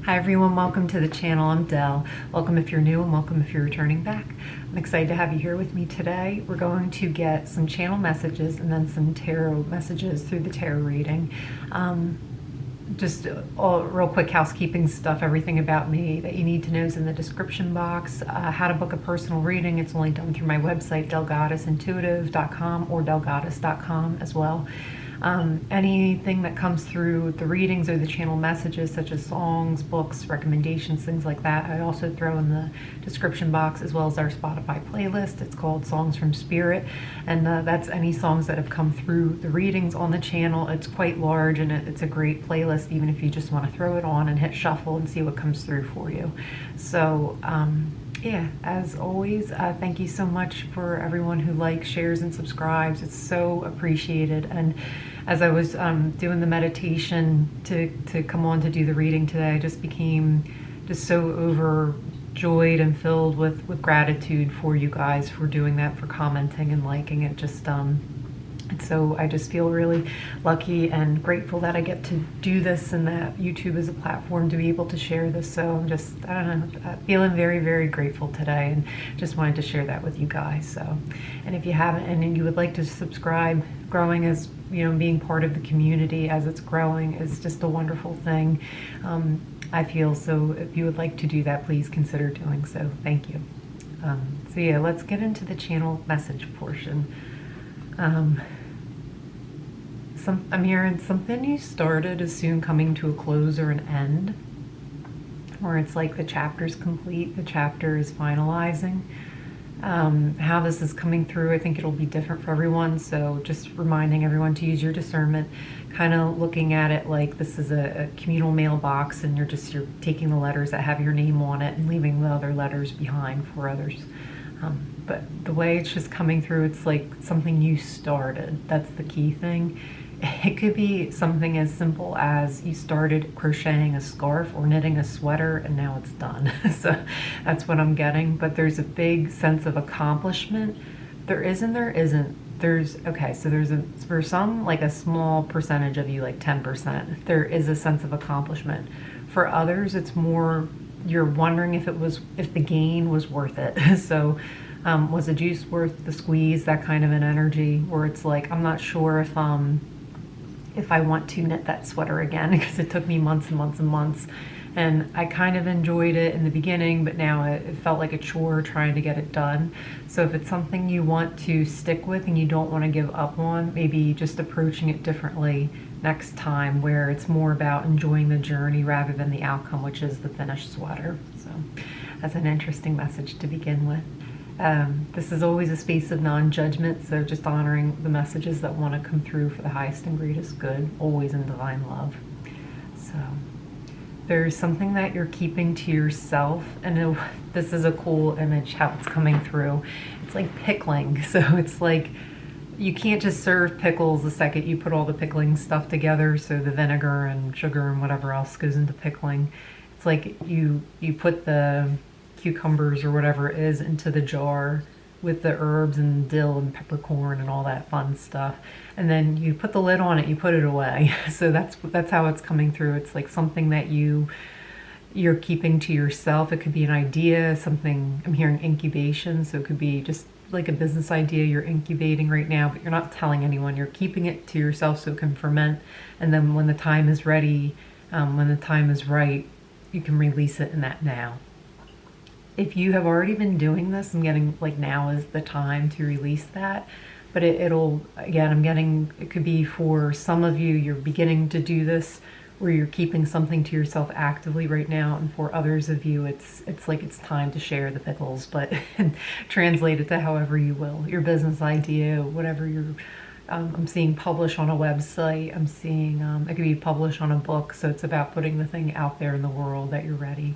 Hi everyone, welcome to the channel. I'm Dell. Welcome if you're new and welcome if you're returning back. I'm excited to have you here with me today. We're going to get some channel messages and then some tarot messages through the tarot reading. Just all real quick housekeeping stuff, everything about me that you need to know is in the description box. How to book a personal reading, it's only done through my website, dellegoddessintuitive.com or dellegoddess.com as well. Anything that comes through the readings or the channel messages, such as songs, books, recommendations, things like that, I also throw in the description box, as well as our Spotify playlist. It's called Songs from Spirit, and that's any songs that have come through the readings on the channel. It's quite large, and it's a great playlist, even if you just want to throw it on and hit shuffle and see what comes through for you. So, yeah, as always, thank you so much for everyone who likes, shares, and subscribes. It's so appreciated. And as I was doing the meditation to come on to do the reading today, I just became just so overjoyed and filled with gratitude for you guys for doing that, for commenting and liking it. Just and so I just feel really lucky and grateful that I get to do this and that YouTube is a platform to be able to share this. So I'm just, I don't know, feeling very, very grateful today, and just wanted to share that with you guys. So, and if you haven't and you would like to subscribe, growing as, you know, being part of the community as it's growing is just a wonderful thing. I feel so if you would like to do that, please consider doing so. Thank you. So yeah, let's get into the channel message portion. I'm hearing something you started is soon coming to a close or an end, or it's like the chapter's complete, the chapter is finalizing. How this is coming through, I think it'll be different for everyone, so just reminding everyone to use your discernment, kind of looking at it like this is a communal mailbox, and you're taking the letters that have your name on it and leaving the other letters behind for others. But the way it's just coming through, it's like something you started. That's the key thing. It could be something as simple as you started crocheting a scarf or knitting a sweater and now it's done. So that's what I'm getting. But there's a big sense of accomplishment. There is and there isn't. Okay, so for some, like a small percentage of you, like 10%, there is a sense of accomplishment. For others, it's more you're wondering if the gain was worth it. So was the juice worth the squeeze, that kind of an energy, where it's like, I'm not sure if I want to knit that sweater again, because it took me months and months and months, and I kind of enjoyed it in the beginning, but now it felt like a chore trying to get it done. So if it's something you want to stick with and you don't want to give up on, maybe just approaching it differently next time, where it's more about enjoying the journey rather than the outcome, which is the finished sweater. So that's an interesting message to begin with. This is always a space of non-judgment, so just honoring the messages that want to come through for the highest and greatest good, always in divine love. So there's something that you're keeping to yourself, and this is a cool image how it's coming through. It's like pickling, so it's like you can't just serve pickles the second you put all the pickling stuff together, so the vinegar and sugar and whatever else goes into pickling. It's like you put the cucumbers or whatever it is into the jar with the herbs and dill and peppercorn and all that fun stuff, and then you put the lid on it, you put it away. So that's how it's coming through. It's like something that you're keeping to yourself. It could be an idea, something, I'm hearing incubation, so it could be just like a business idea you're incubating right now, but you're not telling anyone. You're keeping it to yourself so it can ferment, and then when the time is ready, when the time is right, you can release it in that now. If you have already been doing this, I'm getting like now is the time to release that. But it'll, again, I'm getting, it could be for some of you, you're beginning to do this where you're keeping something to yourself actively right now. And for others of you, it's like it's time to share the pickles, but translate it to however you will. Your business idea, whatever you're, I'm seeing publish on a website. I'm seeing, it could be published on a book. So it's about putting the thing out there in the world that you're ready.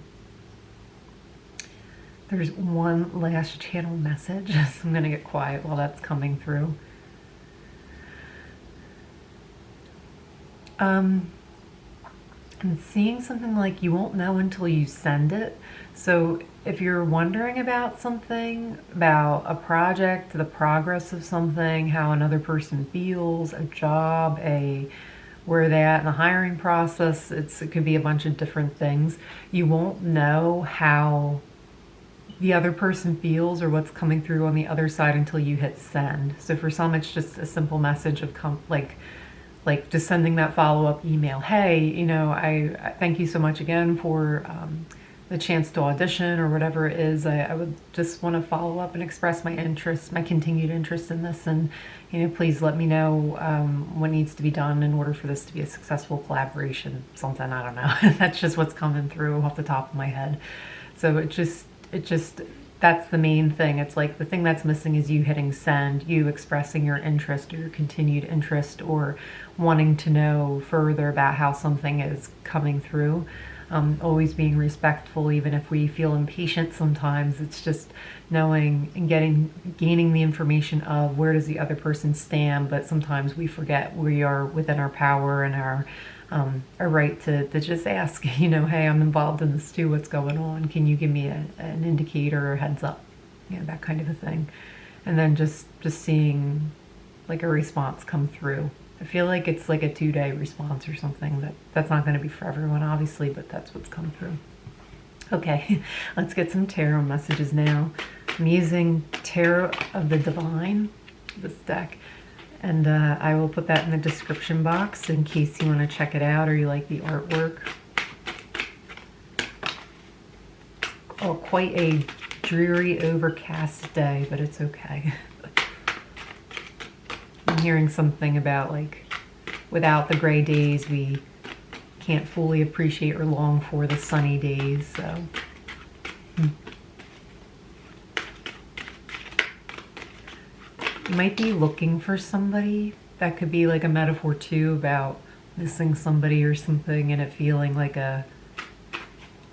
There's one last channel message, so I'm going to get quiet while that's coming through. I'm seeing something like you won't know until you send it. So if you're wondering about something, about a project, the progress of something, how another person feels, a job, where are they at in the hiring process. It could be a bunch of different things. You won't know how the other person feels or what's coming through on the other side until you hit send. So for some, it's just a simple message of like just sending that follow-up email. Hey, I thank you so much again for the chance to audition or whatever it is. I would just want to follow up and express my interest, my continued interest in this, and please let me know what needs to be done in order for this to be a successful collaboration. Something, I don't know. That's just what's coming through off the top of my head. So it just that's the main thing. It's like the thing that's missing is you hitting send, you expressing your interest or your continued interest, or wanting to know further about how something is coming through. Always being respectful, even if we feel impatient sometimes. It's just knowing and gaining the information of where does the other person stand, but sometimes we forget we are within our power and our right to just ask, hey, I'm involved in this too, what's going on? Can you give me an indicator or heads up? That kind of a thing. And then just seeing like a response come through. I feel like it's like a 2-day response or something. That's not going to be for everyone, obviously, but that's what's come through. Okay, let's get some tarot messages now. I'm using Tarot of the Divine, this deck, and I will put that in the description box in case you want to check it out or you like the artwork. Oh, quite a dreary, overcast day, but it's okay. I'm hearing something about like without the gray days we can't fully appreciate or long for the sunny days. So you might be looking for somebody. That could be like a metaphor too about missing somebody or something, and it feeling like a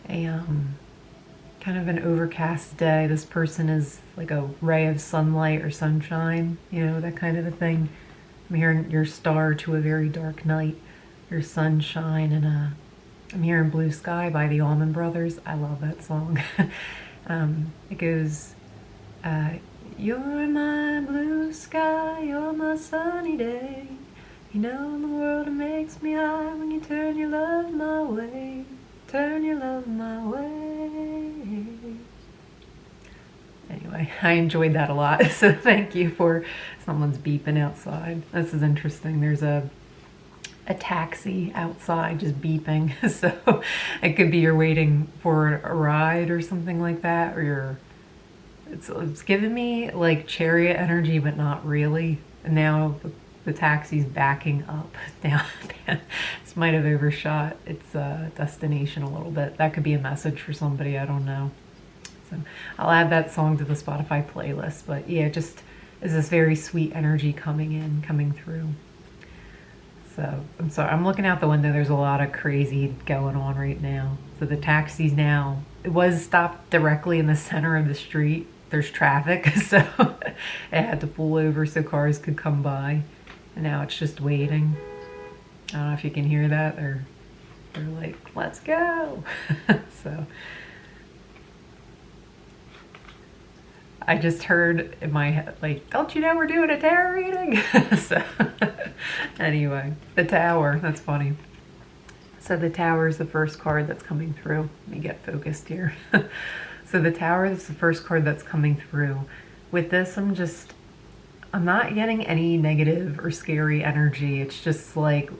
kind of an overcast day. This person is like a ray of sunlight or sunshine, that kind of a thing. I'm hearing your star to a very dark night, your sunshine, and I'm hearing Blue Sky by the Allman Brothers. I love that song. It goes, you're my blue sky, you're my sunny day. In the world it makes me high when you turn your love my way. Turn your love my way. Anyway, I enjoyed that a lot, so thank you. For someone's beeping outside. This is interesting. There's a taxi outside just beeping, so it could be you're waiting for a ride or something like that, or it's giving me like chariot energy, but not really. And now the taxi's backing up down. This might have overshot its destination a little bit. That could be a message for somebody, I don't know. So I'll add that song to the Spotify playlist. But yeah, just is this very sweet energy coming through. So I'm sorry, I'm looking out the window. There's a lot of crazy going on right now. So the taxi's now, it was stopped directly in the center of the street. There's traffic, so it had to pull over so cars could come by. And now it's just waiting. I don't know if you can hear that. They're like, let's go. So I just heard in my head, like, don't you know we're doing a tarot reading? So anyway, the Tower, that's funny. So the Tower is the first card that's coming through. Let me get focused here. So the Tower is the first card that's coming through. With this, I'm not getting any negative or scary energy. It's just like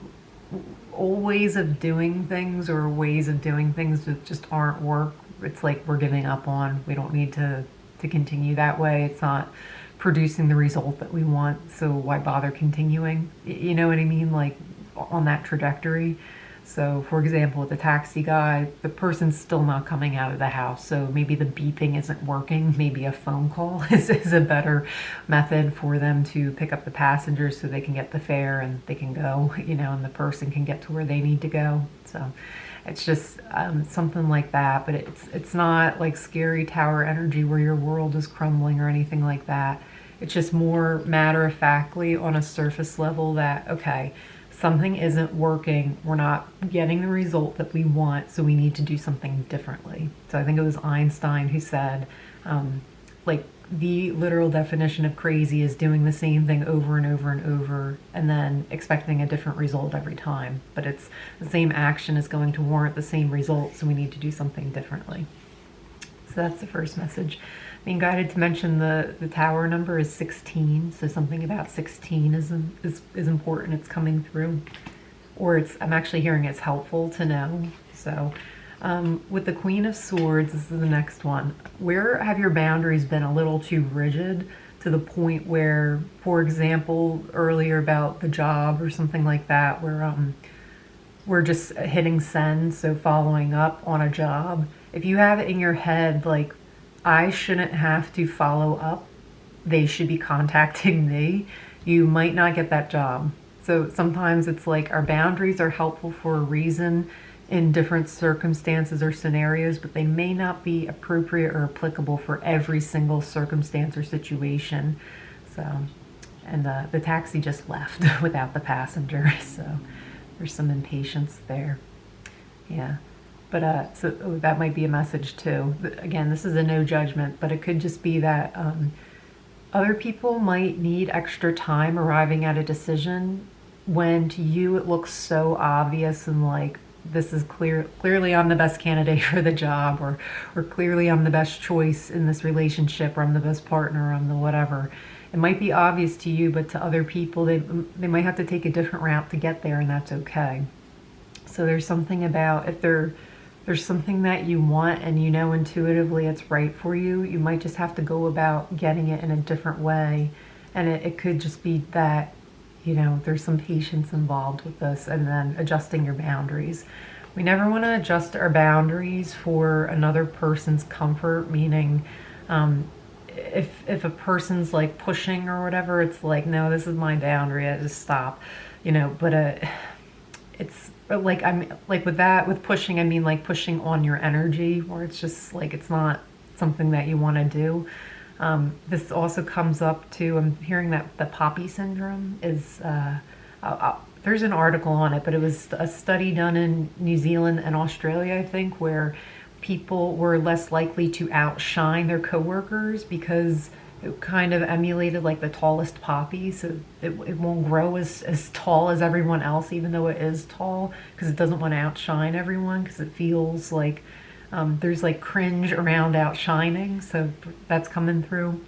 old ways of doing things or ways of doing things that just aren't work. It's like we're giving up on. We don't need to continue that way. It's not producing the result that we want, so why bother continuing? You know what I mean? Like on that trajectory. So for example, with the taxi guy, the person's still not coming out of the house, so maybe the beeping isn't working. Maybe a phone call is a better method for them to pick up the passengers so they can get the fare and they can go, and the person can get to where they need to go. So it's just something like that, but it's not like scary tower energy where your world is crumbling or anything like that. It's just more matter-of-factly on a surface level that, okay, something isn't working, we're not getting the result that we want, so we need to do something differently. So I think it was Einstein who said, like, the literal definition of crazy is doing the same thing over and over and over and then expecting a different result every time. But it's the same action is going to warrant the same result, so we need to do something differently. So that's the first message. Being guided to mention the tower number is 16, so something about 16 is important. It's coming through, or I'm actually hearing it's helpful to know. So with the Queen of Swords, this is the next one. Where have your boundaries been a little too rigid to the point where, for example, earlier about the job or something like that, where we're just hitting send, so following up on a job. If you have it in your head, like, I shouldn't have to follow up, they should be contacting me, you might not get that job. So sometimes it's like our boundaries are helpful for a reason in different circumstances or scenarios, but they may not be appropriate or applicable for every single circumstance or situation. So, and the taxi just left without the passenger, so there's some impatience there. Yeah. But so that might be a message too. Again, this is a no judgment, but it could just be that other people might need extra time arriving at a decision when to you it looks so obvious and like, this is clearly I'm the best candidate for the job, or clearly I'm the best choice in this relationship, or I'm the best partner, or I'm the whatever. It might be obvious to you, but to other people, they might have to take a different route to get there, and that's okay. So there's something about if there's something that you want and you know intuitively it's right for you, you might just have to go about getting it in a different way. And it could just be that, you know, there's some patience involved with this, and then adjusting your boundaries. We never want to adjust our boundaries for another person's comfort, meaning if a person's like pushing or whatever, it's like, no, this is my boundary, I just stop, you know. But it's like, I'm like with pushing, I mean like pushing on your energy, where it's just like it's not something that you want to do. This also comes up to, I'm hearing that the poppy syndrome is, there's an article on it, but it was a study done in New Zealand and Australia, I think, where people were less likely to outshine their coworkers because it kind of emulated like the tallest poppy, so it won't grow as tall as everyone else, even though it is tall, because it doesn't want to outshine everyone, because it feels like there's like cringe around outshining, so that's coming through.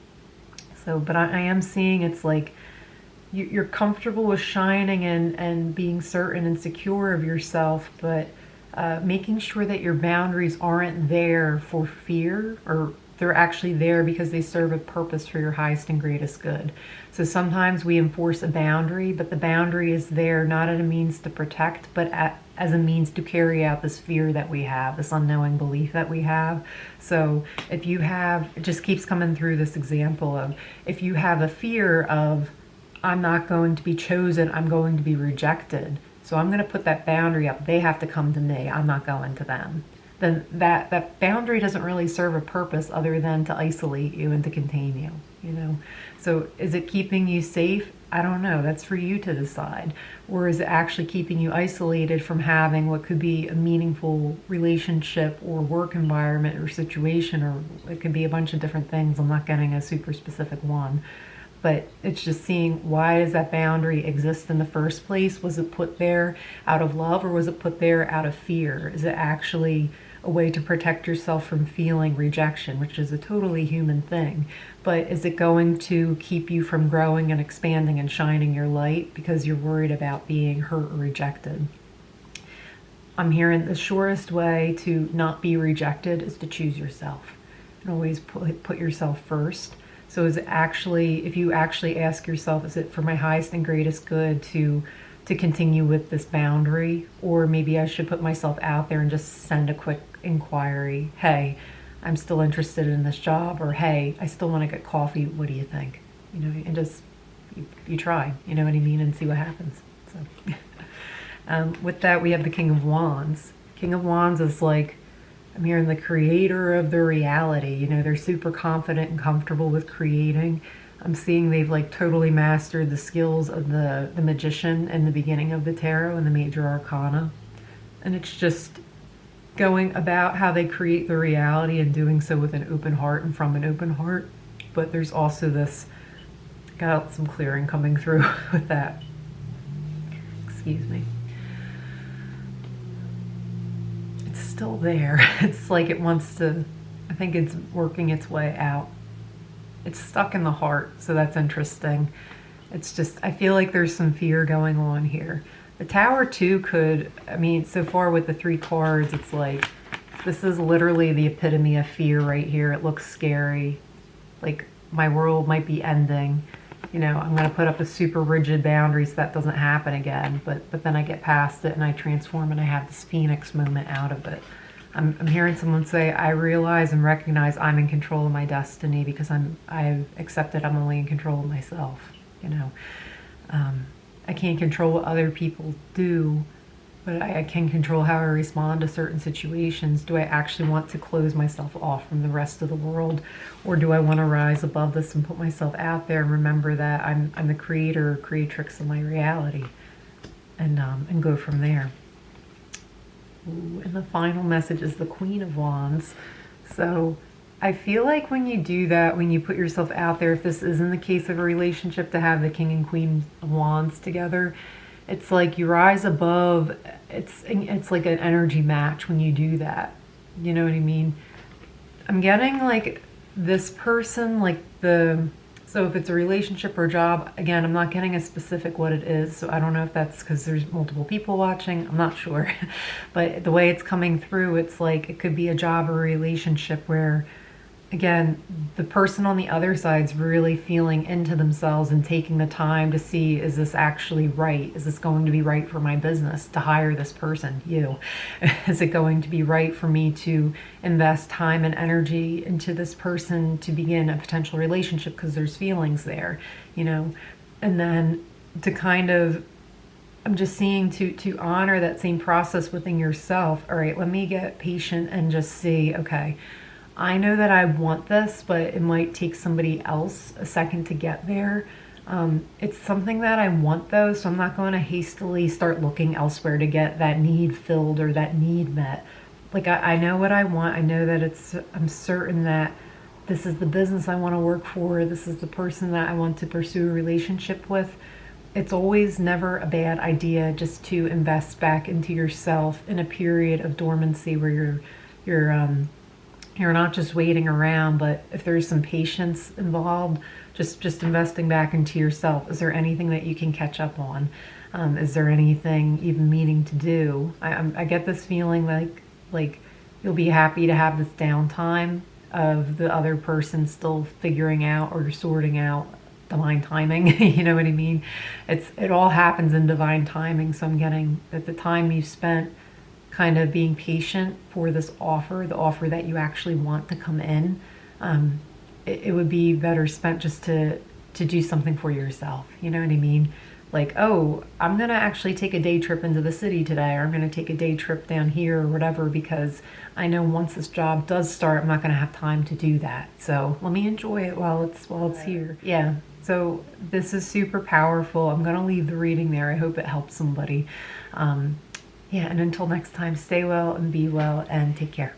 So, but I am seeing it's like you're comfortable with shining and being certain and secure of yourself, but making sure that your boundaries aren't there for fear, or they're actually there because they serve a purpose for your highest and greatest good. So sometimes we enforce a boundary, but the boundary is there not as a means to protect, but as a means to carry out this fear that we have, this unknowing belief that we have. So if you have, it just keeps coming through this example of, if you have a fear of, I'm not going to be chosen, I'm going to be rejected, so I'm going to put that boundary up, they have to come to me, I'm not going to them, then that boundary doesn't really serve a purpose other than to isolate you and to contain you, you know. So is it keeping you safe? I don't know, that's for you to decide. Or is it actually keeping you isolated from having what could be a meaningful relationship or work environment or situation, or it could be a bunch of different things. I'm not getting a super specific one. But it's just seeing, why does that boundary exist in the first place? Was it put there out of love, or was it put there out of fear? Is it actually a way to protect yourself from feeling rejection, which is a totally human thing? But is it going to keep you from growing and expanding and shining your light because you're worried about being hurt or rejected? I'm hearing the surest way to not be rejected is to choose yourself and always put yourself first. So is it actually, if you actually ask yourself, is it for my highest and greatest good to continue with this boundary? Or maybe I should put myself out there and just send a quick inquiry. Hey, I'm still interested in this job, or hey, I still want to get coffee. What do you think? You know, and just, you try, you know what I mean? And see what happens. So with that, we have the King of Wands. King of Wands is like, I'm hearing the creator of the reality. You know, they're super confident and comfortable with creating. I'm seeing they've like totally mastered the skills of the magician in the beginning of the tarot and the major arcana. And it's just going about how they create the reality and doing so with an open heart and from an open heart. but there's also this, got some clearing coming through with that. Excuse me. It's still there. It's like it wants to, I think it's working its way out. It's stuck in the heart, so that's interesting. It's just, I feel like there's some fear going on here. The Tower too could, I mean, so far with the 3 cards, it's like, this is literally the epitome of fear right here. It looks scary. Like my world might be ending. You know, I'm going to put up a super rigid boundary so that doesn't happen again. But then I get past it and I transform and I have this phoenix moment out of it. I'm hearing someone say, I realize and recognize I'm in control of my destiny because I've accepted I'm only in control of myself. You know, I can't control what other people do, but I can control how I respond to certain situations. Do I actually want to close myself off from the rest of the world? Or do I want to rise above this and put myself out there and remember that I'm the creator or creatrix of my reality, and go from there? Ooh, and the final message is the Queen of Wands. So I feel like when you do that, when you put yourself out there, if this isn't the case of a relationship, to have the King and Queen of Wands together, it's like you rise above. It's like an energy match when you do that. You know what I mean? I'm getting like this person, like so if it's a relationship or a job, again, I'm not getting a specific what it is. So I don't know if that's because there's multiple people watching. I'm not sure. But the way it's coming through, it's like it could be a job or a relationship where, again, the person on the other side's really feeling into themselves and taking the time to see, is this actually right? Is this going to be right for my business to hire this person, you? Is it going to be right for me to invest time and energy into this person to begin a potential relationship because there's feelings there, you know? And then to kind of, I'm just seeing to honor that same process within yourself. All right, let me get patient and just see, okay, I know that I want this, but it might take somebody else a second to get there. It's something that I want though, so I'm not going to hastily start looking elsewhere to get that need filled or that need met. Like I know what I want. I know that I'm certain that this is the business I want to work for. This is the person that I want to pursue a relationship with. It's always never a bad idea just to invest back into yourself in a period of dormancy where you're not just waiting around, but if there's some patience involved, just investing back into yourself. Is there anything that you can catch up on? Is there anything even meaning to do? I get this feeling like you'll be happy to have this downtime of the other person still figuring out or sorting out divine timing. You know what I mean? It all happens in divine timing. So I'm getting that the time you spent kind of being patient for this offer, the offer that you actually want to come in, it would be better spent just to do something for yourself. You know what I mean? Like, oh, I'm going to actually take a day trip into the city today, or I'm going to take a day trip down here or whatever, because I know once this job does start, I'm not going to have time to do that. So let me enjoy it while it's here. Yeah. So this is super powerful. I'm going to leave the reading there. I hope it helps somebody. Yeah, and until next time, stay well and be well and take care.